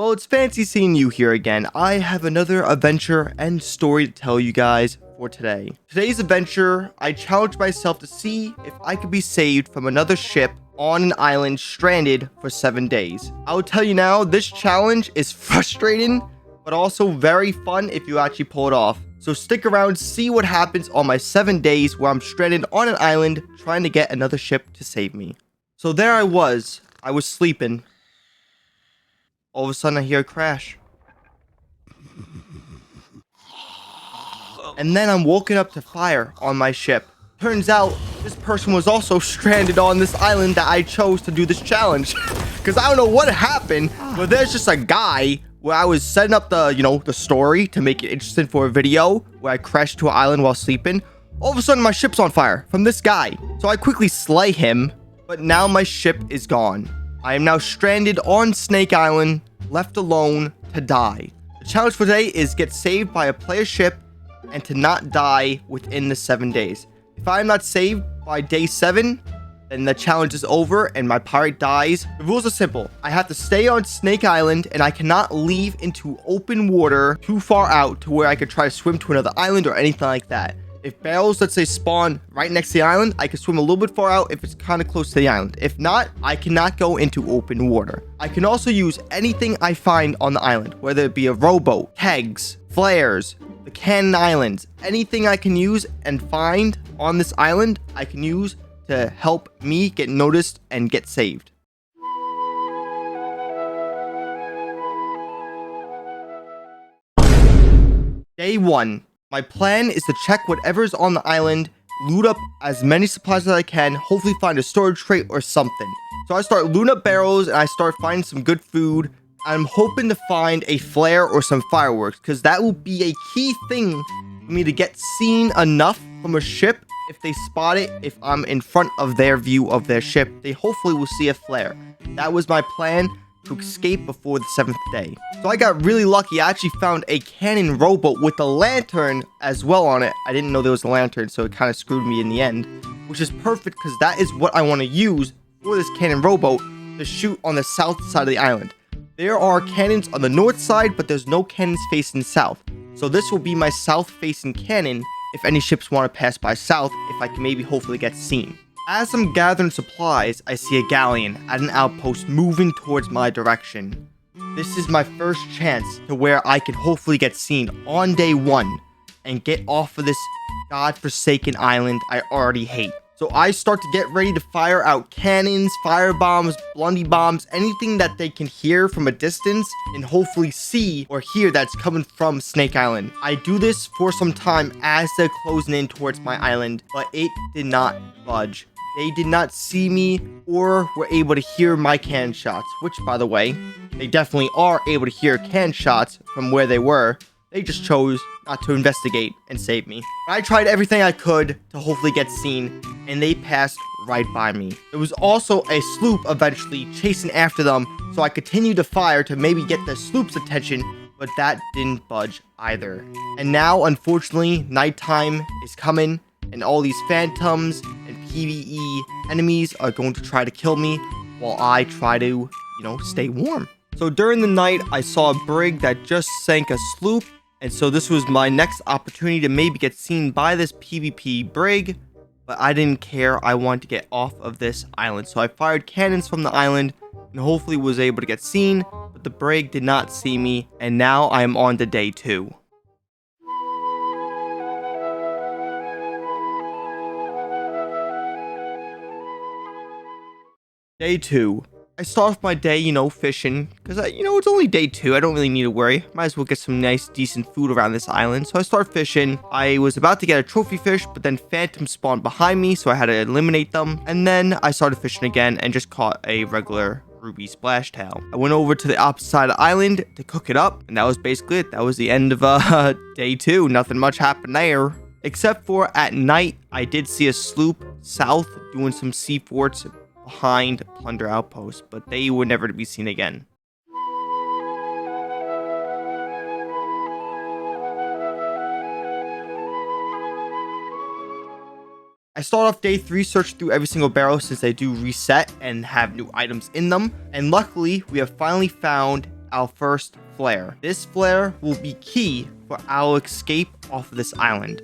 Well, it's fancy seeing you here again. I have another adventure and story to tell you guys for today. Today's adventure, I challenged myself to see if I could be saved from another ship on an island stranded for 7 days. I will tell you now, this challenge is frustrating, but also very fun if you actually pull it off. So stick around, see what happens on my 7 days where I'm stranded on an island trying to get another ship to save me. So there I was sleeping. All of a sudden I hear a crash. And then I'm woken up to fire on my ship. Turns out this person was also stranded on this island that I chose to do this challenge. Because I don't know what happened, but there's just a guy where I was setting up the story to make it interesting for a video where I crashed to an island while sleeping. All of a sudden my ship's on fire from this guy. So I quickly slay him, but now my ship is gone. I am now stranded on Snake Island, left alone to die. The challenge for today is get saved by a player ship and to not die within the 7 days. If I am not saved by day 7, then the challenge is over and my pirate dies. The rules are simple. I have to stay on Snake Island and I cannot leave into open water too far out to where I could try to swim to another island or anything like that. If barrels, let's say, spawn right next to the island, I can swim a little bit far out if it's kind of close to the island. If not, I cannot go into open water. I can also use anything I find on the island, whether it be a rowboat, kegs, flares, the cannon islands, anything I can use and find on this island, I can use to help me get noticed and get saved. Day 1. My plan is to check whatever's on the island, loot up as many supplies as I can, hopefully find a storage crate or something. So I start looting up barrels and I start finding some good food. I'm hoping to find a flare or some fireworks because that will be a key thing for me to get seen enough from a ship. If they spot it, if I'm in front of their view of their ship, they hopefully will see a flare. That was my plan, to escape before the 7th day. So I got really lucky. I actually found a cannon rowboat with a lantern as well on it. I didn't know there was a lantern, so it kind of screwed me in the end, which is perfect because that is what I want to use for this cannon rowboat to shoot on the south side of the island. There are cannons on the north side, but there's no cannons facing south. So this will be my south facing cannon if any ships want to pass by south, if I can maybe hopefully get seen. As I'm gathering supplies, I see a galleon at an outpost moving towards my direction. This is my first chance to where I can hopefully get seen on day 1 and get off of this godforsaken island I already hate. So I start to get ready to fire out cannons, fire bombs, blundy bombs, anything that they can hear from a distance and hopefully see or hear that's coming from Snake Island. I do this for some time as they're closing in towards my island, but it did not budge. They did not see me or were able to hear my cannon shots, which, by the way, they definitely are able to hear cannon shots from where they were. They just chose not to investigate and save me. I tried everything I could to hopefully get seen, and they passed right by me. There was also a sloop eventually chasing after them, so I continued to fire to maybe get the sloop's attention, but that didn't budge either. And now, unfortunately, nighttime is coming, and all these phantoms and PvE enemies are going to try to kill me while I try to, stay warm. So during the night, I saw a brig that just sank a sloop, and so this was my next opportunity to maybe get seen by this PvP brig, but I didn't care. I wanted to get off of this island, so I fired cannons from the island and hopefully was able to get seen, but the brig did not see me, and now I am on to day 2. Day 2. I start off my day, fishing, because, it's only day 2. I don't really need to worry. Might as well get some nice, decent food around this island. So I start fishing. I was about to get a trophy fish, but then phantoms spawned behind me, so I had to eliminate them. And then I started fishing again and just caught a regular ruby splash tail. I went over to the opposite side of the island to cook it up, and that was basically it. That was the end of day 2. Nothing much happened there. Except for at night, I did see a sloop south doing some sea forts behind Plunder Outpost, but they were never to be seen again. I start off day 3 searching through every single barrel since they do reset and have new items in them. And luckily, we have finally found our first flare. This flare will be key for our escape off of this island.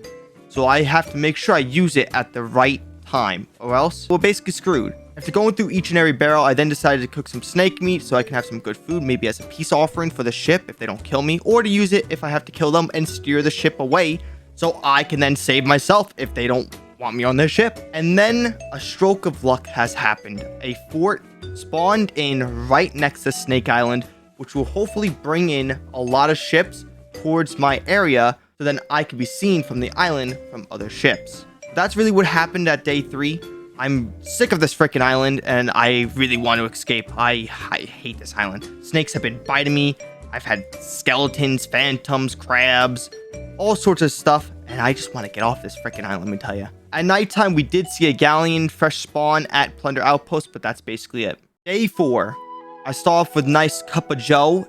So I have to make sure I use it at the right time, or else we're basically screwed. After going through each and every barrel, I then decided to cook some snake meat so I can have some good food, maybe as a peace offering for the ship if they don't kill me, or to use it if I have to kill them and steer the ship away so I can then save myself if they don't want me on their ship. And then a stroke of luck has happened. A fort spawned in right next to Snake Island, which will hopefully bring in a lot of ships towards my area so then I can be seen from the island from other ships. That's really what happened at day 3. I'm sick of this freaking island and I really want to escape. I hate this island. Snakes have been biting me. I've had skeletons, phantoms, crabs, all sorts of stuff, and I just want to get off this freaking island, let me tell you. At nighttime, we did see a galleon fresh spawn at Plunder Outpost, but that's basically it. Day 4. I start off with nice cup of joe.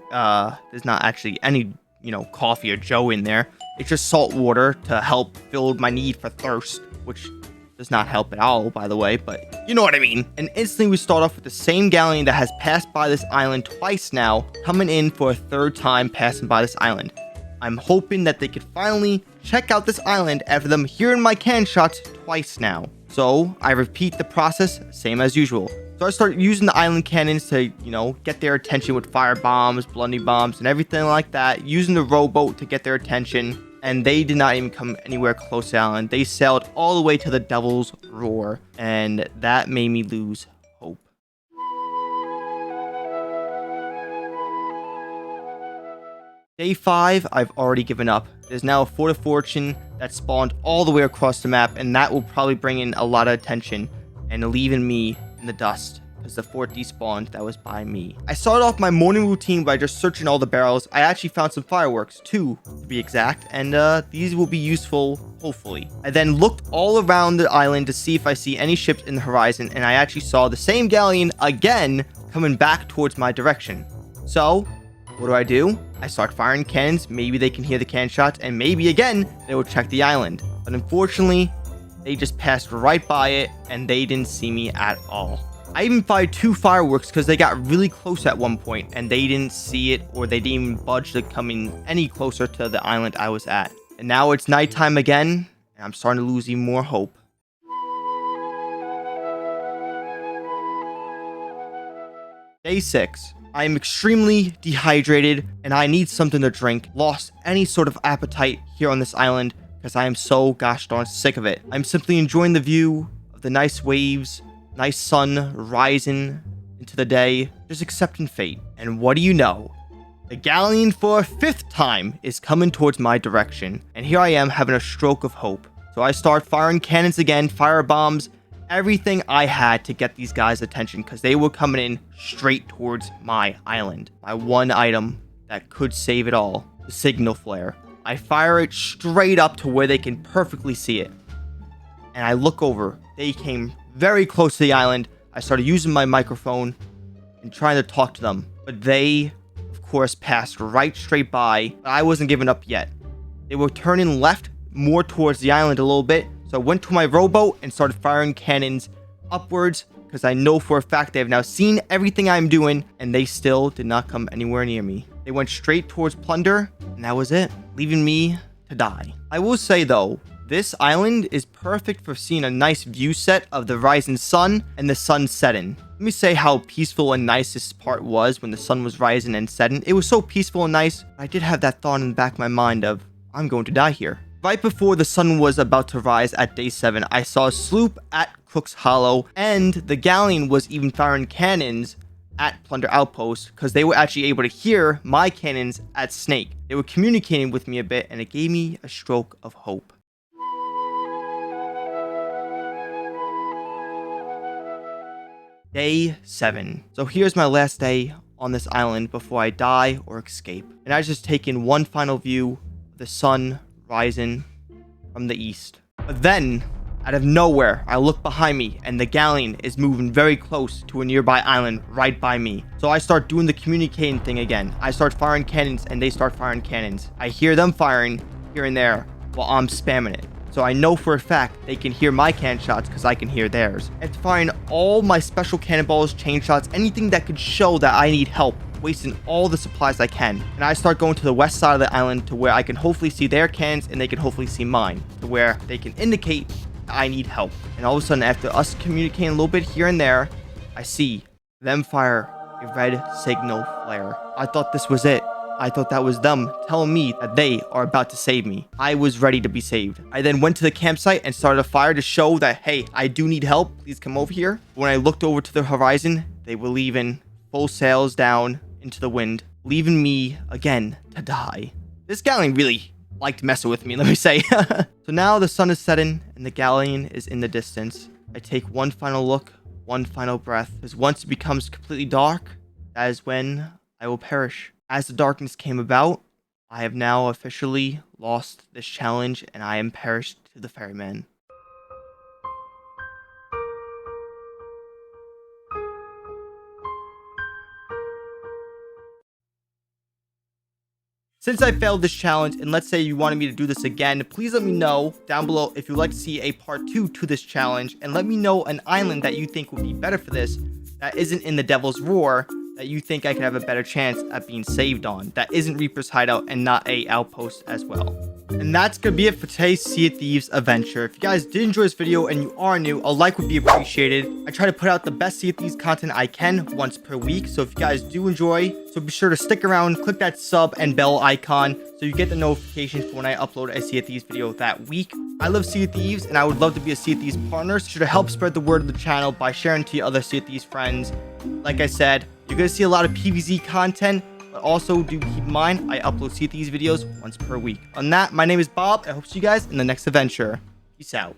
There's not actually any, coffee or joe in there. It's just salt water to help fill my need for thirst, which does not help at all, by the way, but you know what I mean. And instantly we start off with the same galleon that has passed by this island twice now, coming in for a 3rd time passing by this island. I'm hoping that they could finally check out this island after them hearing my cannon shots twice now. So I repeat the process, same as usual. So I start using the island cannons to, get their attention with fire bombs, blundy bombs, and everything like that. Using the rowboat to get their attention. And they did not even come anywhere close to the island. They sailed all the way to the Devil's Roar. And that made me lose hope. Day 5, I've already given up. There's now a Fort of Fortune that spawned all the way across the map. And that will probably bring in a lot of attention. And leaving me in the dust. Because the fort despawned that was by me. I started off my morning routine by just searching all the barrels. I actually found some fireworks, 2 to be exact, and these will be useful, hopefully. I then looked all around the island to see if I see any ships in the horizon, and I actually saw the same galleon again coming back towards my direction. So, what do? I start firing cannons. Maybe they can hear the cannon shots, and maybe again, they will check the island. But unfortunately, they just passed right by it, and they didn't see me at all. I even fired 2 fireworks because they got really close at one point and they didn't see it, or they didn't even budge to coming any closer to the island I was at. And now it's nighttime again and I'm starting to lose even more hope. Day 6. I am extremely dehydrated and I need something to drink. Lost any sort of appetite here on this island because I am so gosh darn sick of it. I'm simply enjoying the view of the nice waves, nice sun rising into the day, just accepting fate. And what do you know? The galleon for a 5th time is coming towards my direction. And here I am having a stroke of hope. So I start firing cannons again, fire bombs, everything I had to get these guys' attention because they were coming in straight towards my island. My one item that could save it all, the signal flare. I fire it straight up to where they can perfectly see it. And I look over. They came very close to the island. I started using my microphone and trying to talk to them. But they, of course, passed right straight by. But I wasn't giving up yet. They were turning left more towards the island a little bit. So I went to my rowboat and started firing cannons upwards because I know for a fact they have now seen everything I'm doing and they still did not come anywhere near me. They went straight towards Plunder and that was it, leaving me to die. I will say though, this island is perfect for seeing a nice view set of the rising sun and the sun setting. Let me say how peaceful and nice this part was when the sun was rising and setting. It was so peaceful and nice. I did have that thought in the back of my mind of, I'm going to die here. Right before the sun was about to rise at day 7, I saw a sloop at Cook's Hollow, and the galleon was even firing cannons at Plunder Outpost because they were actually able to hear my cannons at Snake. They were communicating with me a bit, and it gave me a stroke of hope. Day 7. So here's my last day on this island before I die or escape. And I just taken one final view of the sun rising from the east. But then, out of nowhere, I look behind me and the galleon is moving very close to a nearby island right by me. So I start doing the communicating thing again. I start firing cannons and they start firing cannons. I hear them firing here and there while I'm spamming it. So I know for a fact they can hear my cannon shots because I can hear theirs. After firing all my special cannonballs, chain shots, anything that could show that I need help, wasting all the supplies I can. And I start going to the west side of the island to where I can hopefully see their cans and they can hopefully see mine, to where they can indicate I need help. And all of a sudden, after us communicating a little bit here and there, I see them fire a red signal flare. I thought this was it. I thought that was them telling me that they are about to save me. I was ready to be saved. I then went to the campsite and started a fire to show that, hey, I do need help. Please come over here. When I looked over to the horizon, they were leaving full sails down into the wind, leaving me again to die. This galleon really liked messing with me, let me say. So now the sun is setting and the galleon is in the distance. I take one final look, one final breath, because once it becomes completely dark, that is when I will perish. As the darkness came about, I have now officially lost this challenge and I am perished to the ferryman. Since I failed this challenge, and let's say you wanted me to do this again, please let me know down below if you'd like to see a part 2 to this challenge, and let me know an island that you think would be better for this, that isn't in the Devil's Roar, that you think I could have a better chance at being saved on, that isn't Reaper's Hideout and not a outpost as well. And that's gonna be it for today's Sea of Thieves adventure. If you guys did enjoy this video and you are new, a like would be appreciated. I try to put out the best Sea of Thieves content I can once per week, so if you guys do enjoy, so be sure to stick around, click that sub and bell icon so you get the notifications for when I upload a Sea of Thieves video that week. I love Sea of Thieves and I would love to be a Sea of Thieves partner, so to help spread the word of the channel by sharing to your other Sea of Thieves friends. Like I said, you're going to see a lot of PvZ content, but also do keep in mind, I upload Sea of Thieves videos once per week. On that, my name is Bob. I hope to see you guys in the next adventure. Peace out.